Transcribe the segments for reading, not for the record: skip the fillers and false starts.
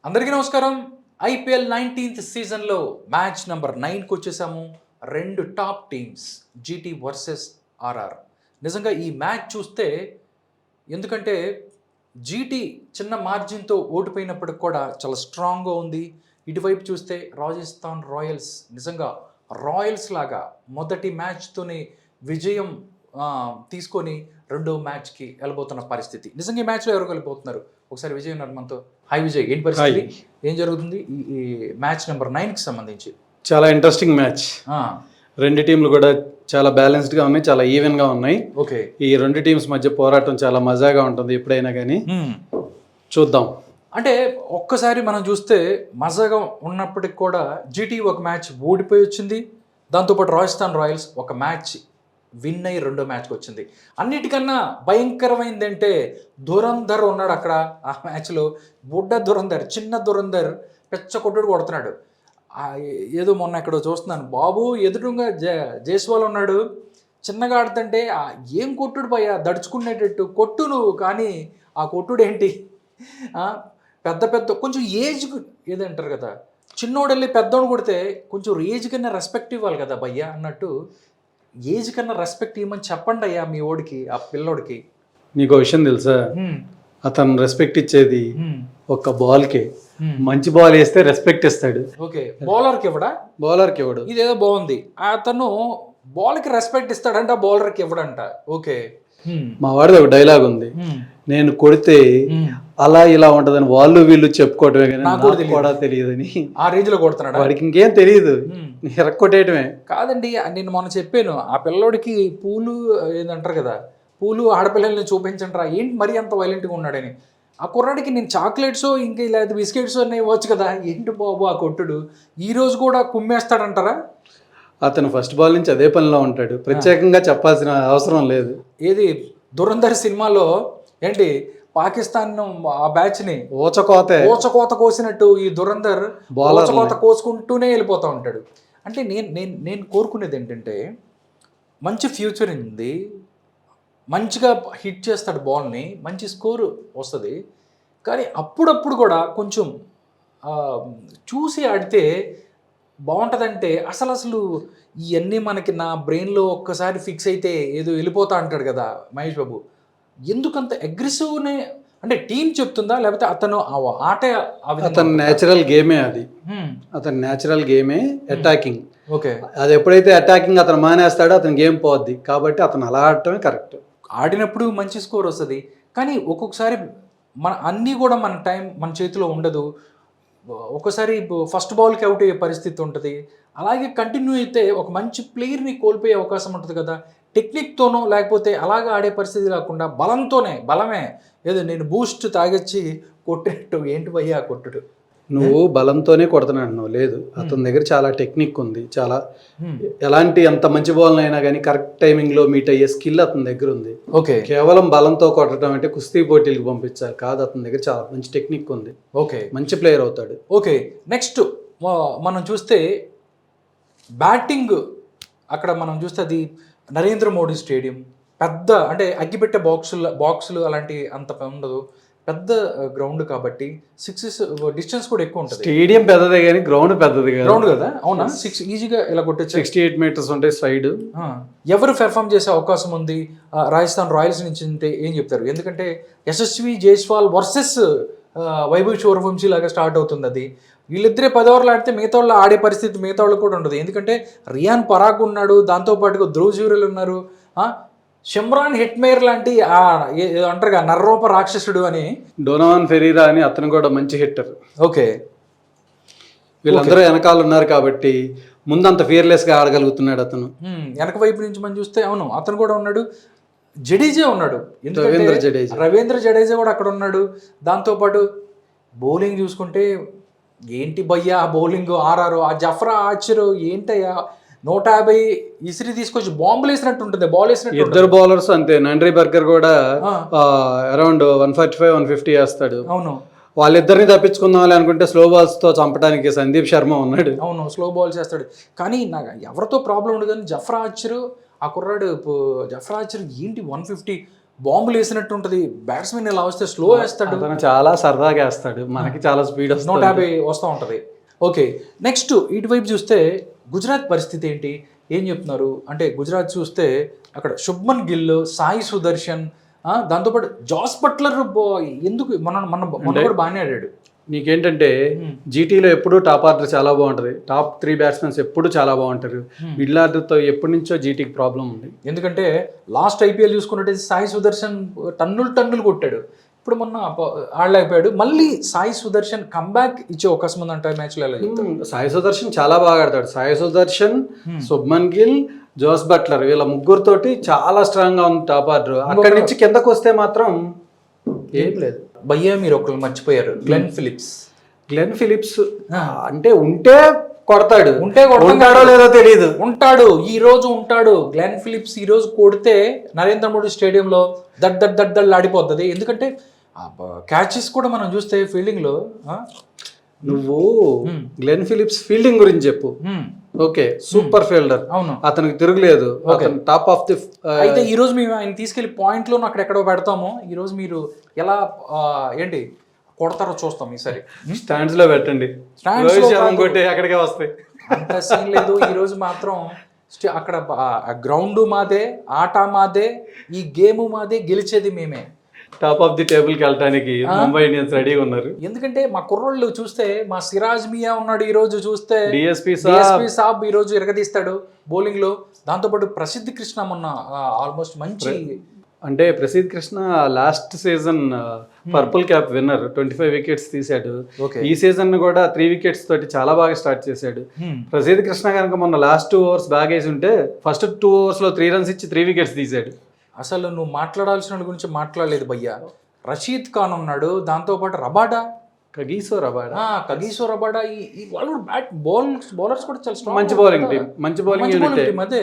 అందరికీ నమస్కారం. IPL 19th సీజన్లో మ్యాచ్ నెంబర్ 9కి వచ్చేసాము. రెండు top teams GT versus RR. నిజంగా ఈ మ్యాచ్ చూస్తే, ఎందుకంటే జీటీ చిన్న మార్జిన్తో ఓడిపోయినప్పటికి కూడా చాలా స్ట్రాంగ్గా ఉంది. ఇటువైపు చూస్తే రాజస్థాన్ రాయల్స్ నిజంగా రాయల్స్ లాగా మొదటి మ్యాచ్తోనే విజయం తీసుకొని రెండో మ్యాచ్కి వెళ్ళబోతున్న పరిస్థితి. నిజంగా ఈ మ్యాచ్లో ఎవరు వెళ్ళిపోతున్నారు? ఒకసారి విజయ్ ఉన్నారు మనతో. హాయ్ విజయ్, ఏంటి పరిస్థితి? ఏం జరుగుతుంది ఈ మ్యాచ్ నెంబర్ 9కి సంబంధించి? చాలా ఇంట్రెస్టింగ్ మ్యాచ్. రెండు టీంలు కూడా చాలా బ్యాలెన్స్డ్గా ఉన్నాయి, చాలా ఈవెన్గా ఉన్నాయి. ఓకే, ఈ రెండు టీమ్స్ మధ్య పోరాటం చాలా మజాగా ఉంటుంది ఎప్పుడైనా కానీ. చూద్దాం. అంటే ఒక్కసారి మనం చూస్తే మజాగా ఉన్నప్పటికి కూడా జీటీ ఒక మ్యాచ్ ఓడిపోయి వచ్చింది. దాంతోపాటు రాజస్థాన్ రాయల్స్ ఒక మ్యాచ్ విన్ అయ్యి రెండో మ్యాచ్కి వచ్చింది. అన్నిటికన్నా భయంకరమైంది అంటే దురంధర్ ఉన్నాడు అక్కడ. ఆ మ్యాచ్లో బుడ్డ దురంధర్, చిన్న దురంధర్ పెచ్చ కొట్టుడు కొడుతున్నాడు. ఏదో మొన్న ఎక్కడో చూస్తున్నాను, బాబు ఎదురుగా జైస్వాల్ ఉన్నాడు, చిన్నగా ఆడుతుంటే ఏం కొట్టుడు భయ్యా, దడుచుకునేటట్టు కొట్టు నువ్వు. కానీ ఆ కొట్టుడు ఏంటి, పెద్ద పెద్ద కొంచెం ఏజ్ ఏదంటారు కదా, చిన్నోడు వెళ్ళి పెద్దోడు కొడితే కొంచెం ఏజ్ కన్నా రెస్పెక్ట్ ఇవ్వాలి కదా భయ్యా అన్నట్టు, ఏజ్ కన్నా రెస్పెక్ట్ ఇవ్వమని చెప్పండి అయ్యా మీ ఓడికి, ఆ పిల్లోడికి. నీకు విషయం తెలుసా, అతను రెస్పెక్ట్ ఇచ్చేది ఒక బాల్కే. మంచి బాల్ వేస్తే రెస్పెక్ట్ ఇస్తాడు. ఓకే, బౌలర్కి ఇవ్వడా? బౌలర్కి ఇవ్వడు. ఇదేదో బాగుంది, అతను బాల్కి రెస్పెక్ట్ ఇస్తాడంట, బౌలర్కి ఇవ్వడంట. ఓకే, మా వాడిది ఒక డైలాగ్ ఉంది, నేను కొడితే అలా ఇలా ఉంటదని వాళ్ళు వీళ్ళు చెప్పుకోవటమే కానీ నాకు కూడా తెలియదని. ఆ రేంజ్ లో కొడుతున్నాడు వాడికి, ఇంకేం తెలియదు, ఎరక్కొట్టేయటమే. కాదండి, నేను మొన్న చెప్పాను ఆ పిల్లోడికి పూలు ఏందంటారు కదా, పూలు ఆడపిల్లల్ని చూపించంటారా, ఏంటి మరీ అంత వైలెంట్గా ఉన్నాడని. ఆ కుర్రాడికి నేను చాక్లెట్స్ ఇంకా లేదా బిస్కెట్స్ అన్నీ ఇవ్వచ్చు కదా, ఏంటి బాబు ఆ కొట్టుడు. ఈ రోజు కూడా కుమ్మేస్తాడంటారా? అతను ఫస్ట్ బాల్ నుంచి అదే పనిలో ఉంటాడు, ప్రత్యేకంగా చెప్పాల్సిన అవసరం లేదు. ఏది దురంధర్ సినిమాలో ఏంటి పాకిస్తాన్ ఆ బ్యాచ్ని ఓచకోత కోసినట్టు ఈ దురంధర్ ఓచకోత కోసుకుంటూనే వెళ్ళిపోతూ ఉంటాడు. అంటే నేను కోరుకునేది ఏంటంటే, మంచి ఫ్యూచర్ ఉంది, మంచిగా హిట్ చేస్తాడు బాల్ని, మంచి స్కోరు వస్తుంది. కానీ అప్పుడప్పుడు కూడా కొంచెం చూసి ఆడితే బాగుంటుందంటే, అసలు ఇవన్నీ మనకి నా బ్రెయిన్లో ఒక్కసారి ఫిక్స్ అయితే ఏదో వెళ్ళిపోతా అంటాడు కదా మహేష్ బాబు. ఎందుకంత అగ్రెసివ్నే, అంటే టీం చెప్తుందా లేకపోతే అతను ఆట? అతని న్యాచురల్ గేమే అది, అతని న్యాచురల్ గేమే అటాకింగ్. ఓకే, అది ఎప్పుడైతే అటాకింగ్ అతను మానేస్తాడో అతని గేమ్ పోద్ది. కాబట్టి అతను అలా ఆడటమే కరెక్ట్. ఆడినప్పుడు మంచి స్కోర్ వస్తుంది, కానీ ఒక్కొక్కసారి అన్నీ కూడా మన చేతిలో ఉండదు. ఒకసారి ఫస్ట్ బాల్కి అవుట్ అయ్యే పరిస్థితి ఉంటుంది. అలాగే కంటిన్యూ అయితే ఒక మంచి ప్లేయర్ని కోల్పోయే అవకాశం ఉంటుంది కదా. టెక్నిక్తోనో లేకపోతే అలాగా ఆడే పరిస్థితి కాకుండా బలమే ఏదో నేను బూస్ట్ తాగొచ్చి కొట్టినట్టు. ఏంటి భయ్యా కొట్టుడు? నువ్వు బలంతోనే కొడుతున్నాడు, నువ్వు లేదు. అతని దగ్గర చాలా టెక్నిక్ ఉంది, చాలా ఎలాంటి ఎంత మంచి బాల్ అయినా కానీ కరెక్ట్ టైమింగ్లో మీట్ అయ్యే స్కిల్ అతని దగ్గర ఉంది. ఓకే, కేవలం బలంతో కొట్టడం అంటే కుస్తీ పోటీలకు పంపించాలి కాదు, అతని దగ్గర చాలా మంచి టెక్నిక్ ఉంది. ఓకే, మంచి ప్లేయర్ అవుతాడు. ఓకే, నెక్స్ట్ మనం చూస్తే బ్యాటింగ్, అక్కడ మనం చూస్తే అది నరేంద్ర మోడీ స్టేడియం, పెద్ద అంటే అగ్గిపెట్టే బాక్సులు అలాంటి అంత ఉండదు, పెద్ద గ్రౌండ్ కాబట్టి డిస్టెన్స్ కూడా ఎక్కువ ఉంటుంది. స్టేడియం పెద్దదే కానీ గ్రౌండ్ పెద్దది గ్రౌండ్ కదా. అవునా, 6 ఈజీగా ఇలా కొట్టచ్చు. 68 మీటర్స్ ఉంటాయి సైడ్. ఎవరు పెర్ఫామ్ చేసే అవకాశం ఉంది రాజస్థాన్ రాయల్స్ నుంచి అంటే ఏం చెప్తారు? ఎందుకంటే యశస్వి జైస్వాల్ వర్సెస్ వైభవ్ సూర్యవంశీ లాగా స్టార్ట్ అవుతుంది అది. వీళ్ళిద్దరే 10 ఓవర్లు ఆడితే మిగతా వాళ్ళు ఆడే పరిస్థితి మిగతా వాళ్ళు కూడా ఉండదు. ఎందుకంటే రియాన్ పరాగ్ ఉన్నాడు, దాంతోపాటుగా ధ్రువ్ జురేల్ ఉన్నారు, షిమ్రాన్ హెట్మేర్ లాంటి అంటారు కదా నర్రూప రాక్షసుడు అని, డోనోవాన్ ఫెరీరా అని అతను కూడా మంచి హిట్టర్. ఓకే, వీళ్ళందరూ వెనకాల ఉన్నారు కాబట్టి ముందంత ఫియర్లెస్గా ఆడగలుగుతున్నాడు అతను. వెనక వైపు నుంచి మనం చూస్తే అవును అతను కూడా ఉన్నాడు, జడేజా ఉన్నాడు, రవీంద్ర జడేజా కూడా అక్కడ ఉన్నాడు. దాంతోపాటు బౌలింగ్ చూసుకుంటే ఏంటి భయ్యా బౌలింగ్ ఆర్ఆర్, ఆ జఫ్రా ఆర్చర్ ఏంటయ్యా 150 ఇసిరి తీసుకొచ్చి బాంబులు వేసినట్టు ఉంటుంది, బాల్ వేసినట్టు. ఇద్దరు బౌలర్స్ అంతే, నండ్రీ బర్గర్ కూడా అరౌండ్ 145-150 వేస్తాడు. అవును, వాళ్ళిద్దరిని తప్పించుకుందాం అనుకుంటే స్లో బాల్స్తో చంపడానికి సందీప్ శర్మ ఉన్నాడు. అవును, స్లో బాల్స్ వేస్తాడు. కానీ నాకు ఎవరితో ప్రాబ్లం ఉండదు, కానీ జఫ్రా ఆర్చర్, ఆ కుర్రాడు జఫ్రా ఆర్చర్ ఏంటి 150 బాంబులు వేసినట్టు ఉంటుంది. బ్యాట్స్మెన్ ఇలా వస్తే స్లో వేస్తాడు, అతను చాలా సరదాగా వేస్తాడు, మనకి చాలా స్పీడ్ వస్తుంది. 150 వస్తూ ఉంటుంది. ఓకే, నెక్స్ట్ ఇటువైపు చూస్తే గుజరాత్ పరిస్థితి ఏంటి, ఏం చెప్తున్నారు అంటే గుజరాత్ చూస్తే అక్కడ శుభ్మన్ గిల్, సాయి సుదర్శన్, దాంతోపాటు జాస్ బట్లర్ ఎందుకు మొన్న కూడా బాగానే ఆడాడు. నీకేంటంటే జీటీలో ఎప్పుడు టాప్ ఆర్డర్ చాలా బాగుంటుంది, టాప్ 3 బ్యాట్స్మెన్స్ ఎప్పుడు చాలా బాగుంటారు. మిడిల్ ఆర్డర్తో ఎప్పటి నుంచో జీటీకి ప్రాబ్లం ఉంది. ఎందుకంటే లాస్ట్ ఐపీఎల్ చూసుకున్నట్టయితే సాయి సుదర్శన్ టన్నులు కొట్టాడు, ఇప్పుడు మొన్న ఆడలేకపోయాడు. మళ్ళీ సాయి సుదర్శన్ కంబ్యాక్ ఇచ్చే అవకాశం ఉందంట మ్యాచ్లో. సాయి సుదర్శన్ చాలా బాగా ఆడతాడు. సాయి సుదర్శన్, శుభ్మన్ గిల్, జోస్ బట్లర్ వీళ్ళ ముగ్గురుతోటి చాలా స్ట్రాంగ్ గా ఉంది టాప్ ఆర్డర్. అక్కడి నుంచి కిందకు వస్తే మాత్రం ఏం లేదు. భయ్యా మీరు ఒకళ్ళు మర్చిపోయారు, గ్లెన్ ఫిలిప్స్. అంటే ఉంటే కొడతాడు, కొడతాడో ఉంటాడో లేదో తెలియదు. ఉంటాడు, ఈ రోజు ఉంటాడు. గ్లెన్ ఫిలిప్స్ ఈ రోజు కొడితే నరేంద్ర మోడీ స్టేడియంలో దడ్ ఆడిపోతుంది. ఎందుకంటే క్యాచెస్ కూడా మనం చూస్తే ఫీల్డింగ్ లో. నువ్వు గ్లెన్ ఫిలిప్స్ ఫీల్డింగ్ గురించి చెప్పు. ఓకే, సూపర్ ఫీల్డర్, అవును, అతనికి తిరుగులేదు, టాప్ ఆఫ్ ది. అయితే ఈ రోజు మేము ఆయన తీసుకెళ్లి పాయింట్ లో అక్కడెక్కడో పెడతాము. ఈ రోజు మీరు ఎలా ఏంటి కొడతారో చూస్తాం ఈసారి. స్టాండ్స్ లో పెట్టండి, కొట్టే అక్కడికే వస్తాయి. అంత సీన్ లేదు. ఈ రోజు మాత్రం అక్కడ గ్రౌండ్ మాదే, ఆట మాదే, ఈ గేమ్ మాదే, గెలిచేది మేమే. టాప్ ఆఫ్ ది టేబుల్ కి వెళ్ళడానికి ముంబై ఇండియన్స్ రెడీగా ఉన్నారు. ఎందుకంటే మా కుర్రోళ్ళు చూస్తే, మా సిరాజ్ మియా ఉన్నాడు ఈ రోజు చూస్తే, డిఎస్పీ సాబ్ ఈ రోజు ఎరగదీస్తాడు బౌలింగ్ లో. దాంతోపాటు ప్రసిద్ధ్ కృష్ణ మొన్న ఆల్మోస్ట్ మంచి, అంటే Prasidh Krishna last season purple cap winner, 25 wickets తీశాడు. ఈ సీజన్ కూడా 3 వికెట్స్ తోటి చాలా బాగా స్టార్ట్ చేశాడు. ప్రసిద్ధ్ కృష్ణ కనుక మొన్న లాస్ట్ 2 ఓవర్స్ బ్యాగ్ వేసి ఉంటే ఫస్ట్ 2 ఓవర్స్ లో 3 రన్స్ ఇచ్చి 3 వికెట్స్ తీశాడు. అసలు నువ్వు మాట్లాడాల్సిన గురించి మాట్లాడలేదు భయ్యా. రషీద్ ఖాన్ ఉన్నాడు, దాంతోపాటు కగీసో రబాడా, ఈ వాళ్ళు బౌలర్స్ కూడా చాలా స్ట్రాంగ్, మంచి బౌలింగ్ టీం, మంచి బౌలింగ్ యూనిట్. అదే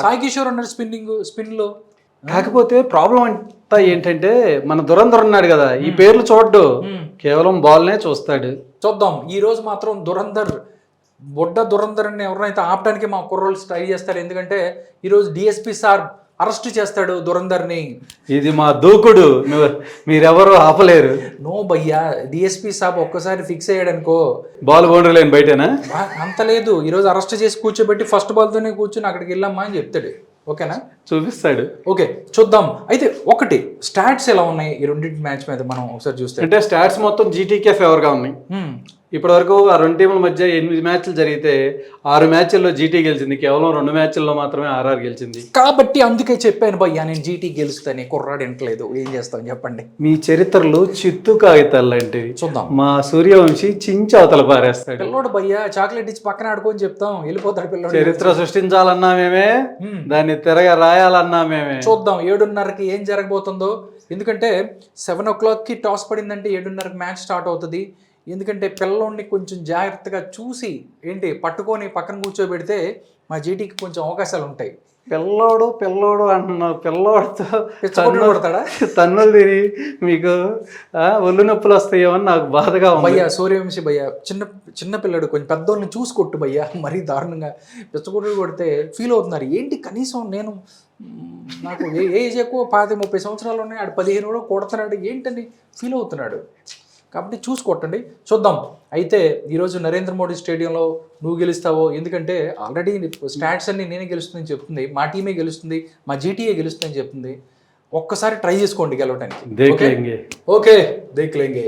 సాయి కిషోర్ ఉన్నాడు స్పిన్ లో. కాకపోతే ప్రాబ్లం అంతా ఏంటంటే మన దురంధర్ ఉన్నాడు కదా, ఈ పేర్లు చూడ్డు, కేవలం బాల్నే చూస్తాడు. చూద్దాం ఈ రోజు మాత్రం దురంధర్ అని ఎవరైతే ఆపడానికి మా కుర్రోళ్ళు ట్రై చేస్తారు. ఎందుకంటే ఈరోజు డిఎస్పీ సార్ అరెస్ట్ చేస్తాడు దురంధర్ని. ఇది మా దూకుడు, మీరెవరు ఆపలేరు. నో భయ్యా, డిఎస్పీ సాబ్ ఒక్కసారి ఫిక్స్ అయ్యాడు అనుకో, బాల్ బౌండరీ లైన్ బయటనా, అంత లేదు. ఈరోజు అరెస్ట్ చేసి కూర్చోబెట్టి ఫస్ట్ బాల్తోనే కూర్చొని అక్కడికి వెళ్ళమ్మా అని చెప్తాడు. ఓకేనా, చూపిస్తాడు. ఓకే చూద్దాం. అయితే ఒకటి స్టాట్స్ ఎలా ఉన్నాయి ఈ రెండింటి మ్యాచ్ మీద మనం ఒకసారి చూస్తే, అంటే స్టాట్స్ మొత్తం జీటీకే ఫేవర్ గా ఉన్నాయి. ఇప్పటి వరకు ఆ 2 టీముల మధ్య 8 మ్యాచ్లు జరిగితే 6 మ్యాచ్ల్లో జీటీ గెలిచింది, కేవలం 2 మ్యాచ్ల్లో మాత్రమే ఆర్ఆర్ గెలిచింది. కాబట్టి అందుకే చెప్పాను భయ్యా, నేను జీటీ గెలుస్తాను. కుర్రాడు ఎంటలేదు, ఏం చేస్తాం చెప్పండి. మీ చరిత్రలు చిత్తు కాగితాలు లాంటివి. చూద్దాం, మా సూర్యవంశీ చించి అవతల పారేస్తాడు. పిల్లోడు భయ్యా, చాక్లెట్ ఇచ్చి పక్కన ఆడుకొని చెప్తాం, వెళ్ళిపోతాడు పిల్లోడు. చరిత్ర సృష్టించాలన్నా మేమే, దాన్ని తిరగ రాయాలన్నా మేమే. చూద్దాం 7:30కి ఏం జరగబోతుందో. ఎందుకంటే 7 o'clockకి టాస్ పడిందంటే 7:30కి మ్యాచ్ స్టార్ట్ అవుతుంది. ఎందుకంటే పిల్లోడిని కొంచెం జాగ్రత్తగా చూసి పట్టుకొని పక్కన కూర్చోబెడితే మా జీటీకి కొంచెం అవకాశాలు ఉంటాయి. పిల్లోడు అంటున్నావు, పిల్లోడితో కొడతాడా, తన్నులు తిని మీకు ఒళ్ళు నొప్పులు వస్తాయో అని నాకు బాధగా ఉంది. భయ్యా సూర్యవంశీ భయ్యా, చిన్న పిల్లడు కొంచెం పెద్దోళ్ళని చూసి కొట్టు భయ్యా, మరీ దారుణంగా పిచ్చకొట్టు కొడితే ఫీల్ అవుతున్నారు. కనీసం నాకు ఏజ్ ఎక్కువ 25-30 సంవత్సరాలు ఉన్నాయి, ఆడు 15 కొడుతున్నాడు ఏంటని ఫీల్ అవుతున్నాడు. కాబట్టి చూసి కొట్టండి, చూద్దాం. అయితే ఈరోజు నరేంద్ర మోడీ స్టేడియంలో నువ్వు గెలుస్తావో, ఎందుకంటే ఆల్రెడీ స్టాట్స్ అన్ని నేనే గెలుస్తుందని చెప్తుంది, మా టీమే గెలుస్తుంది, మా జీటీఏ గెలుస్తుందని చెప్తుంది. ఒక్కసారి ట్రై చేసుకోండి గెలవడానికి. ఓకే దేఖ్ లేంగే.